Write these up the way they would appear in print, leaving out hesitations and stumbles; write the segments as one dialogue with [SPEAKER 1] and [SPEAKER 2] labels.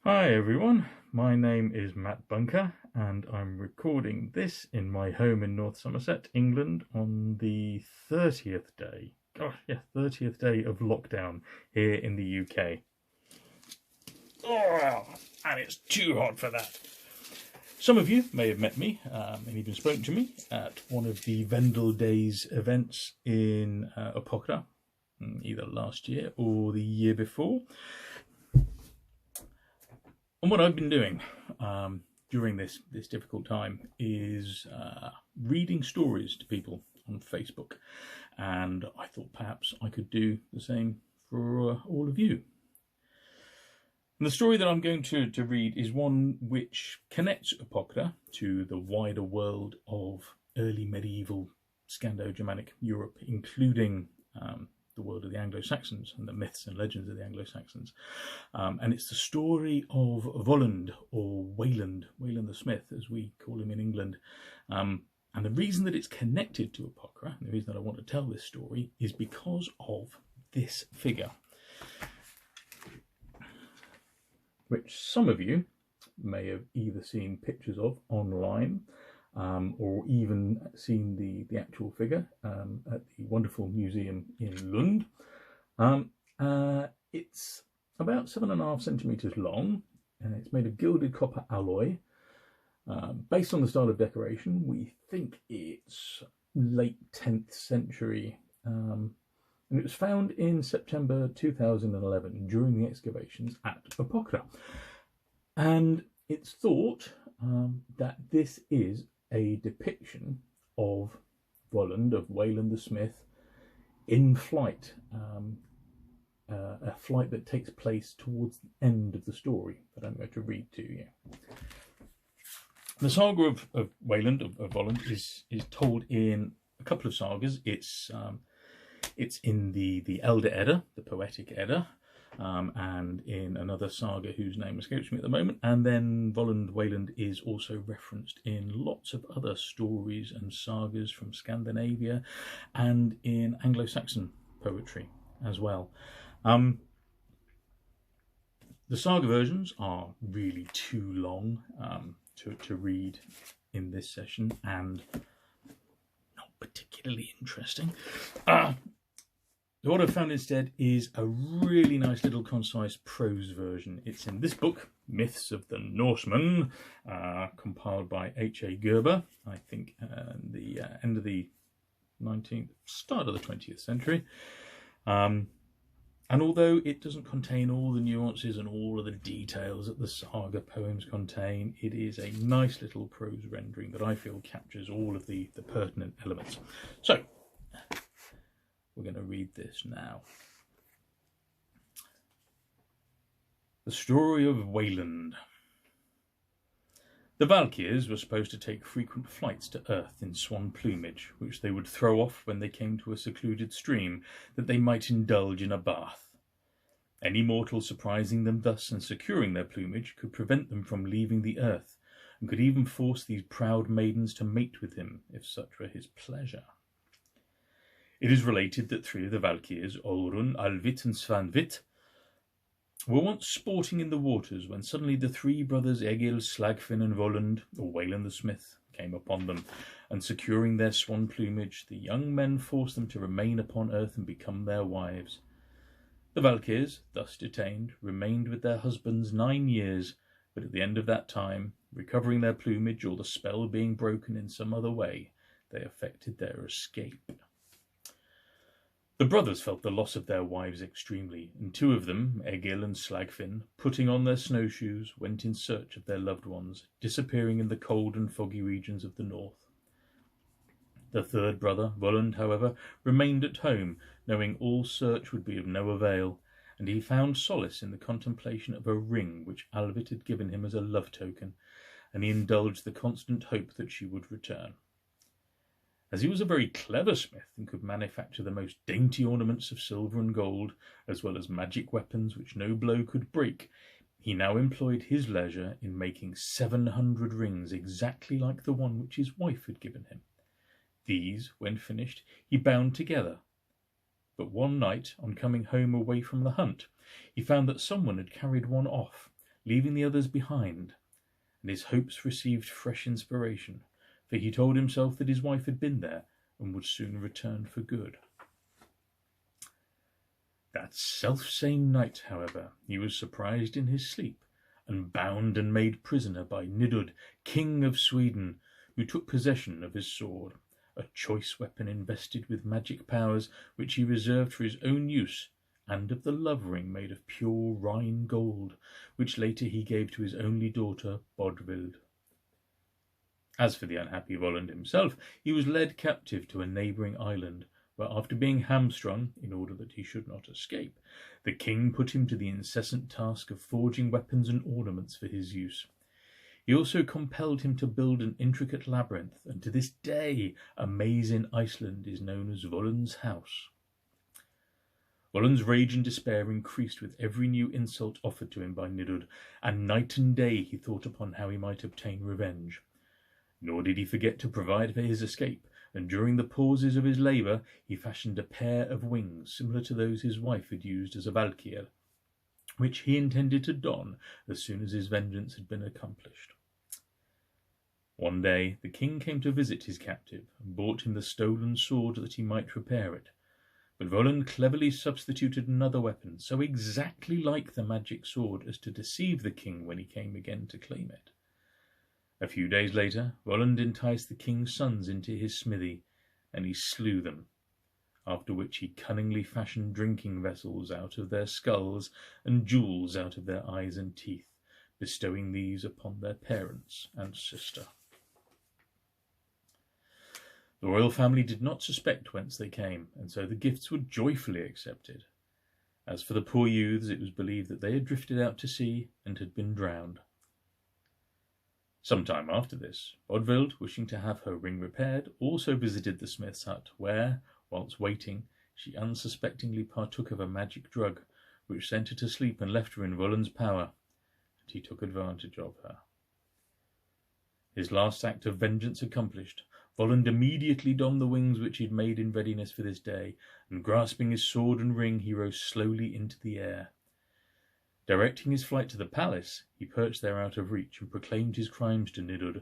[SPEAKER 1] Hi everyone, my name is Matt Bunker and I'm recording this in my home in North Sumerset, England on the 30th day, 30th day of lockdown here in the UK. Oh, and it's too hot for that. Some of you may have met me and even spoken to me at one of the Vendeltids events in Uppåkra, either last year or the year before. And what I've been doing during this difficult time is reading stories to people on Facebook, and I thought perhaps I could do the same for all of you. And the story that I'm going to read is one which connects Uppåkra to the wider world of early medieval Scando-Germanic Europe, including the world of the Anglo-Saxons and the myths and legends of the Anglo-Saxons. And it's the story of Völund, or Wayland the Smith, as we call him in England. And the reason that it's connected to Uppåkra, and the reason that I want to tell this story, is because of this figure, which some of you may have either seen pictures of online, or even seen the actual figure at the wonderful museum in Lund. It's about 7.5 centimetres long, and it's made of gilded copper alloy. Based on the style of decoration, we think it's late 10th century, and it was found in September 2011 during the excavations at Uppåkra. And it's thought that this is a depiction of Völund, of Wayland the Smith, in flight, a flight that takes place towards the end of the story that I'm going to read to you. The saga of Wayland, of Völund, is told in a couple of sagas. It's in the Elder Edda, the poetic Edda, and in another saga whose name escapes me at the moment. And then Wayland is also referenced in lots of other stories and sagas from Scandinavia and in Anglo-Saxon poetry as well. The saga versions are really too long to read in this session, and not particularly interesting. What I've found instead is a really nice little concise prose version. It's in this book, Myths of the Norsemen, compiled by H.A. Gerber, I think the end of the 19th, start of the 20th century. And although it doesn't contain all the nuances and all of the details that the saga poems contain, it is a nice little prose rendering that I feel captures all of the pertinent elements. So, we're going to read this now. The story of Wayland. The Valkyrs were supposed to take frequent flights to earth in swan plumage, which they would throw off when they came to a secluded stream, that they might indulge in a bath. Any mortal surprising them thus and securing their plumage could prevent them from leaving the earth, and could even force these proud maidens to mate with him, if such were his pleasure. It is related that 3 of the Valkyrs, Olrun, Alvit and Svanvit, were once sporting in the waters when suddenly the 3 brothers Egil, Slagfin and Völund, or Wayland the Smith, came upon them, and securing their swan plumage, the young men forced them to remain upon earth and become their wives. The Valkyrs, thus detained, remained with their husbands 9 years, but at the end of that time, recovering their plumage or the spell being broken in some other way, they effected their escape. The brothers felt the loss of their wives extremely, and 2 of them, Egil and Slagfin, putting on their snowshoes, went in search of their loved ones, disappearing in the cold and foggy regions of the north. The 3rd brother, Völund, however, remained at home, knowing all search would be of no avail, and he found solace in the contemplation of a ring which Alvit had given him as a love token, and he indulged the constant hope that she would return. As he was a very clever smith and could manufacture the most dainty ornaments of silver and gold, as well as magic weapons which no blow could break, he now employed his leisure in making 700 rings exactly like the one which his wife had given him. These, when finished, he bound together. But one night, on coming home away from the hunt, he found that someone had carried one off, leaving the others behind, and his hopes received fresh inspiration, for he told himself that his wife had been there and would soon return for good. That self-same night, however, he was surprised in his sleep, and bound and made prisoner by Nidud, King of Sweden, who took possession of his sword, a choice weapon invested with magic powers which he reserved for his own use, and of the love ring made of pure Rhine gold, which later he gave to his only daughter, Bodvild. As for the unhappy Wayland himself, he was led captive to a neighbouring island, where, after being hamstrung, in order that he should not escape, the king put him to the incessant task of forging weapons and ornaments for his use. He also compelled him to build an intricate labyrinth, and to this day a maze in Iceland is known as Völund's house. Völund's rage and despair increased with every new insult offered to him by Nidud, and night and day he thought upon how he might obtain revenge. Nor did he forget to provide for his escape, and during the pauses of his labour he fashioned a pair of wings similar to those his wife had used as a valkyr, which he intended to don as soon as his vengeance had been accomplished. One day the king came to visit his captive, and brought him the stolen sword that he might repair it. But Völund cleverly substituted another weapon, so exactly like the magic sword as to deceive the king when he came again to claim it. A few days later, Völund enticed the king's sons into his smithy, and he slew them, after which he cunningly fashioned drinking vessels out of their skulls and jewels out of their eyes and teeth, bestowing these upon their parents and sister. The royal family did not suspect whence they came, and so the gifts were joyfully accepted. As for the poor youths, it was believed that they had drifted out to sea and had been drowned. Some time after this, Bodvild, wishing to have her ring repaired, also visited the smith's hut, where, whilst waiting, she unsuspectingly partook of a magic drug, which sent her to sleep and left her in Völund's power, and he took advantage of her. His last act of vengeance accomplished, Völund immediately donned the wings which he had made in readiness for this day, and grasping his sword and ring, he rose slowly into the air. Directing his flight to the palace, he perched there out of reach, and proclaimed his crimes to Nidud,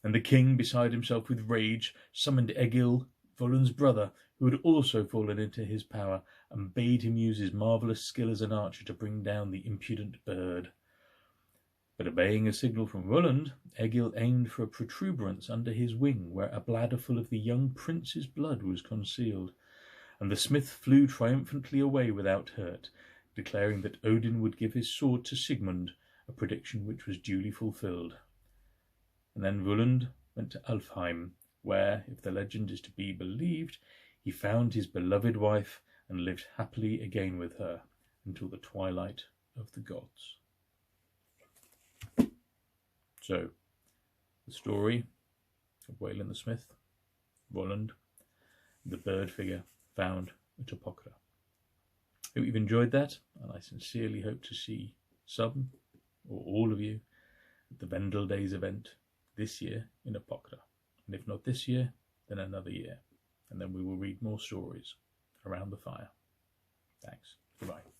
[SPEAKER 1] and the king, beside himself with rage, summoned Egil, Völund's brother, who had also fallen into his power, and bade him use his marvellous skill as an archer to bring down the impudent bird. But obeying a signal from Völund, Egil aimed for a protuberance under his wing, where a bladder full of the young prince's blood was concealed, and the smith flew triumphantly away without hurt, declaring that Odin would give his sword to Sigmund, a prediction which was duly fulfilled. And then Völund went to Alfheim, where, if the legend is to be believed, he found his beloved wife and lived happily again with her until the twilight of the gods. So, the story of Wayland the Smith, Völund, the bird figure found at Uppåkra. Hope you've enjoyed that, and I sincerely hope to see some or all of you at the Vendel Days event this year in Uppåkra. And if not this year, then another year. And then we will read more stories around the fire. Thanks. Goodbye.